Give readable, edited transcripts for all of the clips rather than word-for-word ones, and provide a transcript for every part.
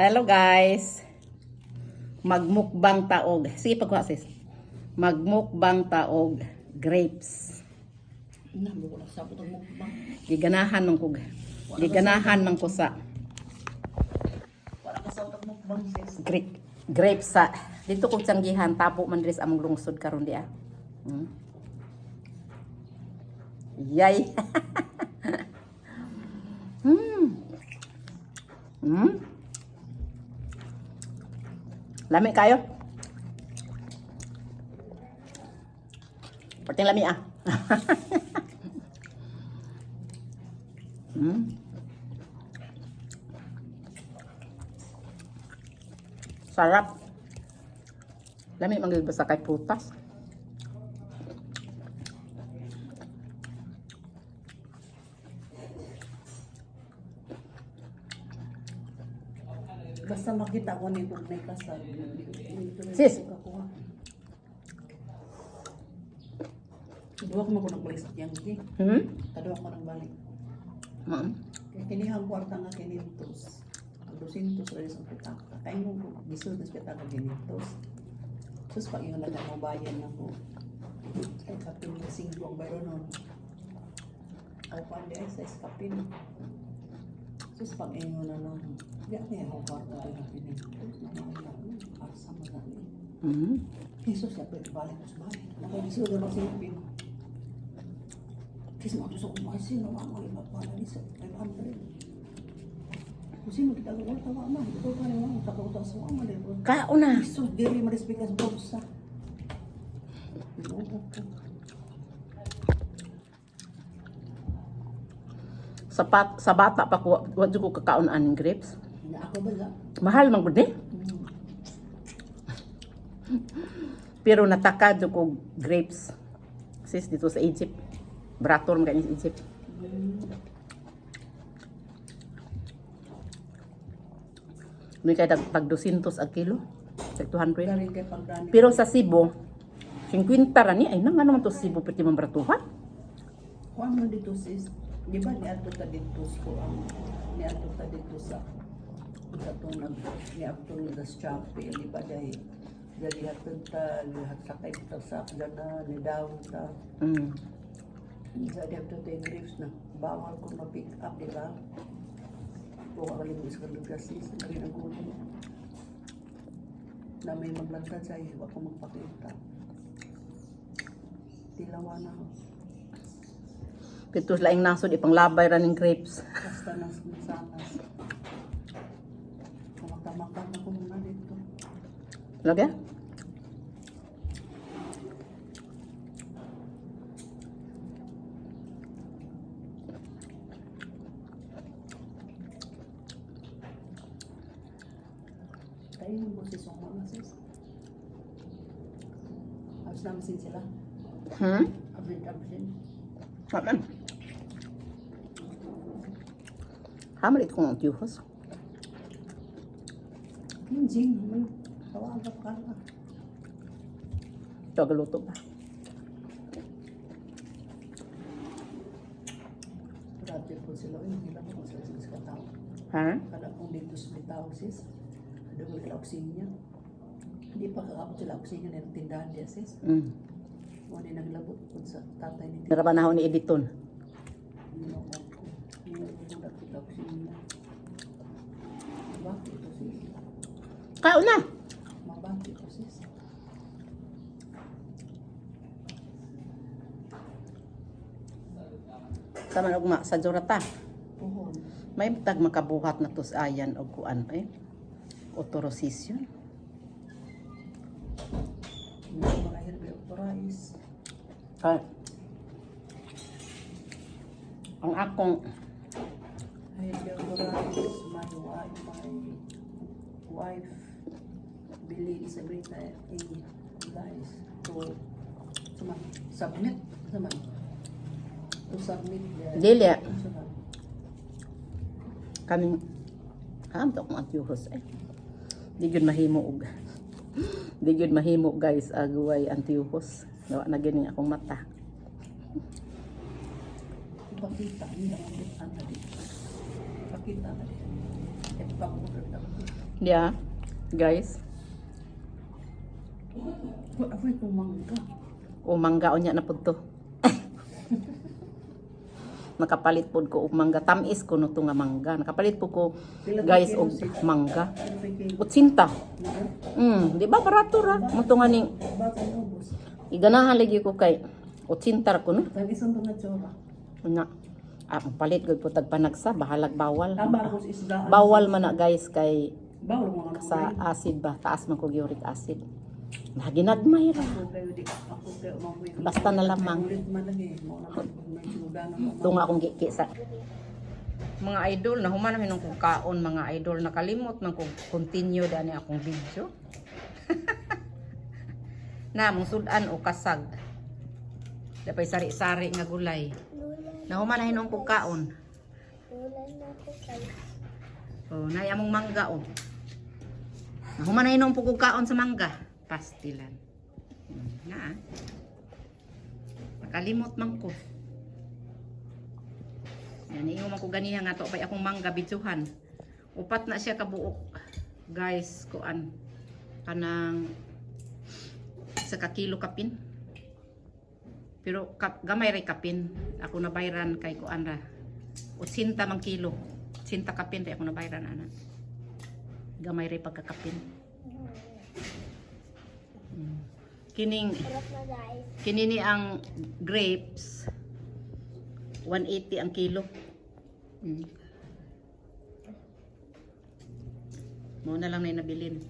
Hello guys. Magmukbang taog. Sige pagkuha sis. Magmukbang taog grapes. Giganahan ng kug. Giganahan ng kusa. Grapes sa dito kog tiyanggihan tapo man dres among lungsod karon di ah. Yay. Lami kayo? Perting lami ah. Sarap. Lami manggil basta kay prutas. Basta makita ko ni kung may kasal. Sis. Dua ko magunang-balik sa tiyang di. Kadua ko nang balik. Kaya kinihang kwarta nga kinintos. Ang 200 rin sa pitaka. Kaya mo gisul na sa pitaka kinintos. Tapos pag yung nalang mo bayan na ko. Ay kapin yung singgo ang bayro nun. Ay pandi ay sa iskapin. Tapos pag inyo na nun. Diyan niya ako kwarta rin ang kinintos. Asa mo na rin. Jesus na pwede balik mo sa bahay. Nakaigisul na masipin. Kasi mga gusto kong masin, nawang lima pa na nisa, 500. Kung sino kita gawin, tawa na. Ito pa naman, takautas mo, amalin. Kao na. Jesus, diri marispikas bolsa. Sa bata pa ko, wadyo ko kakaon aning grapes. Na ako ba lang? Mahal man gud ni. Pero natakad ko grapes. Sis dito sa Egypt. Brator mga sa Egypt. May kaya tag 200 ang kilo. Tag 200. Pero sa Cebu, 50 ra ni ay nang naman to Cebu pati man bratuhan. Kuan mo dito sis. Di ba niadto ta dito sa kuan? Niadto ta dito sa katong niadto sa Shopee, di ba dai jadi hatod ta lihat sakay ta sa dana ni daw ta. Jadi hatod ta grapes na bawal ko na pick up di ba? Kung ako lang sa lugar sis, lagi ang gulo. Na may maglantad sa iyo, ako magpakita. Tilawa na ako. Pitos laing nasod ipang labay ra ning grapes. Basta nas sanas. Kamakamakak na ko muna dito. Lagi? Tayo yung boses yung mga sis. Abs namin sin sila. Absent. Amen. Hamalit ko ng tiyuhos. Yung Jing, naman. Tawagap ka na. Ito galuto pa. Grabe po sila. Hindi lang po sila sa katao. Ha? Kada kong dito sa bitaw sis. Kada ko kila oksinya. Hindi pa kakapot sila oksinya na tindahan niya sis. Wala naglabot po sa tatay ni Narabanahon ni Editon. Hindi ko nakita oksinya. Bakit ito sis? Kao na! Mabakit ito sis. Sama ugma sa Jorata. Puhon. May tag makabuhat na tos ayan o kuan eh. Authorize. Mga herbi authorize. Ang akong Herbi authorize. My wife bili sa Brita guys to submit naman. To submit. Delia. Kaming to kung antiyuhos eh. Di gyud mahimo og. Di gyud mahimo guys agway antiyuhos. Nawa na gini akong mata. Ipakita niya ang dito. Pakita na din. Ito pa po. Yeah, guys. Ako'y kumangga. O mangga unya na pud to. Nakapalit pud ko og mangga. Tamis ko no to nga mangga. Nakapalit pud ko guys og mangga. Utsinta. Di ba barato ra? Muto nga ning Bata yung ubos. iganahan lagi ko kay utsinta ra ko no. Tag-isang to na tsura. Unya. Ang palit gud pud tag panagsa bahalag bawal. Tapos isda. Bawal man na guys kay Bawal mga sa acid ba taas man ko uric acid. Naginagmay ra. Ako kayo umamoy. Basta na lamang. Ulit man lagi. May suda na mo. Ito nga akong gikisa. Mga idol, nahuman namin ng kaon mga idol. Nakalimot man kung continue dani akong video. Na, mong sudan o kasag. Dapay sari-sari nga gulay. Nahuman na hinong kaon. Oh, nay among mangga oh. Nahuman na hinong kaon sa mangga. Pastilan. Na. Nakalimot man ko. Yan, iyon man ko ganihan nga to. Pay akong mangga, bidsuhan. Upat na siya kabuok. Guys, kuan. Kanang sa kakilo kapin. Pero gamay ray kapin. Ako nabayran kay kuan ra. 80 man kilo. 80 kapin ray ako nabayran ana. Gamay ray pagkakapin. Kinini ang grapes 180 ang kilo. Mo na lang na nabilin.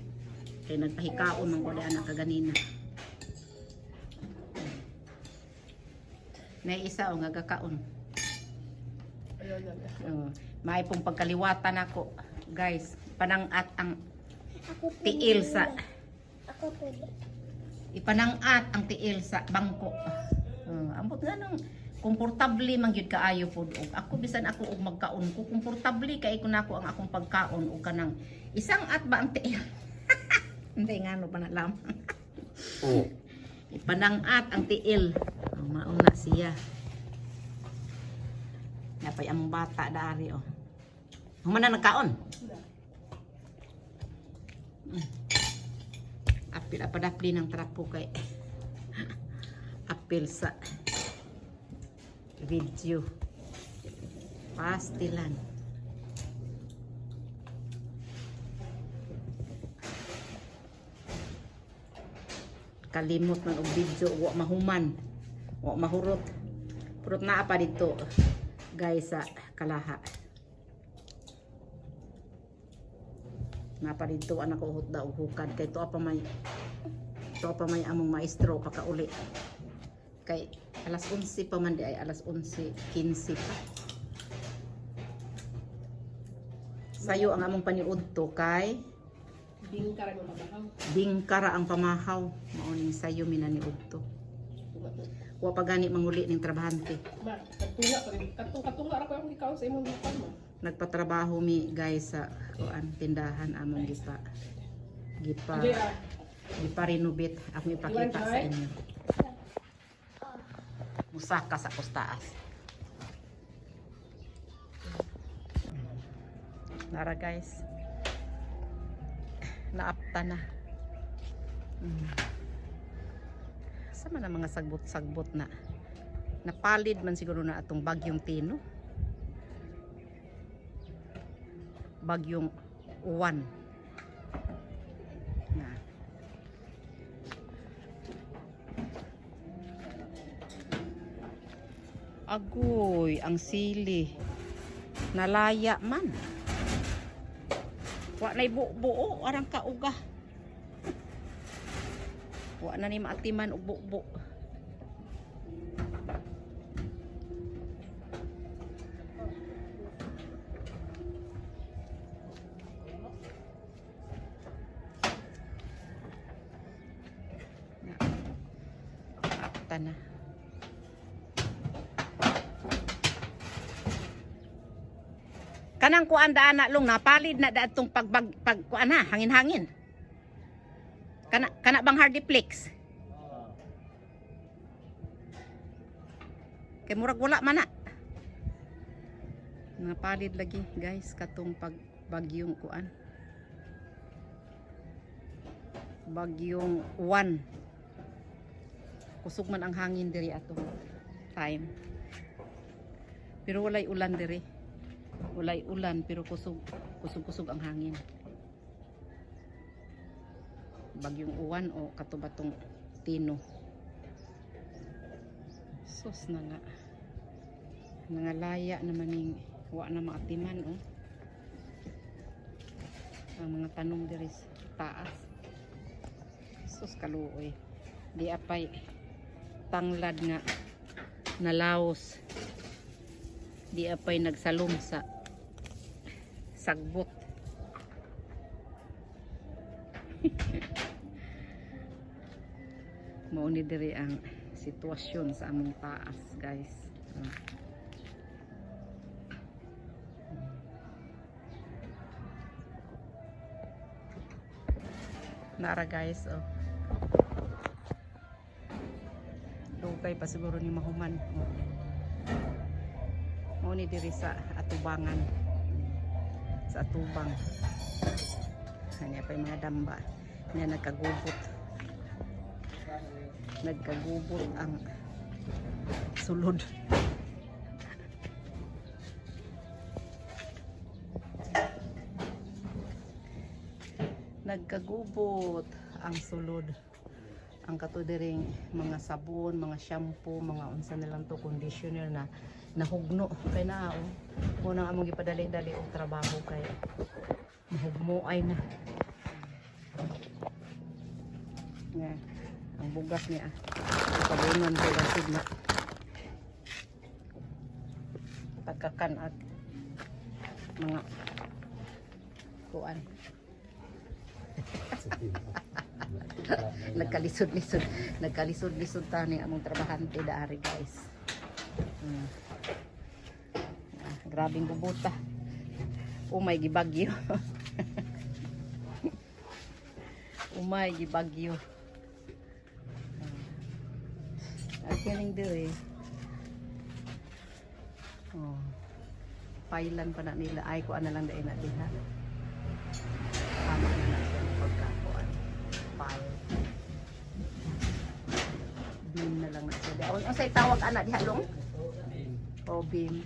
Kay nagpahikaon ng kuda anak kaganina. May isa o nga gakaon. May pong pagkaliwatan ako. Guys, panangat ang tiil sa ipanangat ang tiil sa bangko. Ambot nga nang komportable man gyud kaayo pod og ako bisan ako og magkaon ko komportable kay kun ako ang akong pagkaon og kanang isang at ba ang tiil. Hindi nga no pa na lamang. Ipanangat ang tiil. Mauna siya. Napay among bata dari oh. Human na nagkaon. Apil apadapli ng trapo kay apil sa video. Pastilan. Kalimot man og video, wa mahuman. Wa mahurot. Purot na pa dito. Guys sa kalaha. Napa dito anak ko uhot daw hukad kay to pa may among maestro pakauli. Kay alas 11 pa man di ay alas 11:15 pa. Sayo ang among paniudto kay Bingkara ang pamahaw. Mauning sayo minani udto. Wa pa gani manguli ning trabahante. Katunga ra ko ang ikaw sa imong lupan mo. Nagpatrabaho mi guys sa kuan tindahan among gipa renovate ako ipakita sa inyo. Musaka sa kustaas. Nara guys. Naapta na. Sama na mga sagbot-sagbot na. Napalid man siguro na atong bagyong Tino. Bagyong Uwan. Na. Agoy, ang sili. Nalaya man. Wa na ibuo, arang kauga. Wa na ni maatiman og buo. Na. Kanang kuan daan na long napalid na daatong pag kuan ha hangin-hangin. Kana bang hardiplex? Kay murag wala man na. Napalid lagi guys katong pag Bagyong kuan. Bagyong Juan. Kusog man ang hangin diri ato time. Pero walay ulan diri. Walay ulan pero kusog ang hangin. Bagyong Juan o katubatong Tino. Sus na nga. Nangalaya naman ning wa na maatiman oh. Ang mga tanong diri sa taas. Sus kaluoy. Di apay tanglad nga nalaos. Di apay nagsalom sa sagbot. Mao ni diri ang sitwasyon sa among taas, guys. Nara guys, oh. Dugay pa siguro ni mahuman. Mao ni diri sa atubangan. Sa atubang. Hanya pa yung mga damba na nagkagubot. Nagkagubot ang sulod. Nagkagubot ang sulod. Ang katudiring mga sabon, mga shampoo, mga unsa nilang to conditioner na nahugno kay na oh. Muna among gipadali-dali og trabaho kay mahugmo ay na. Yeah. Ang bugas niya pagulungan ko basig na pagkakan at mga kuan. Nagkalisod-lisod ta ni among trabahante daari guys. Grabing bubuta. Umay gibagyo. Umay gibagyo. Kining diri. Oh. Pailan pa na nila ay ko ana lang dai na diha. Tama na na siya pagkakuan. Pile. Beam na lang na siya. Ang say tawag ana diha long? Oh, beam.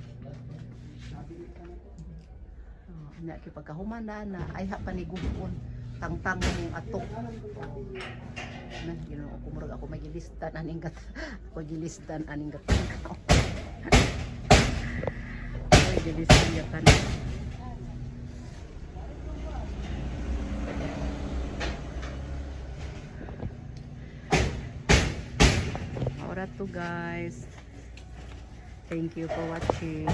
Oh, nya kay pagkahuman na ay ha panigubon. Tangtang ng atok. Na Ginoo ko murag ako magilistan aning gat. Ako gilistan aning gat. Ay gilistan ya kan. Alright to guys. Thank you for watching.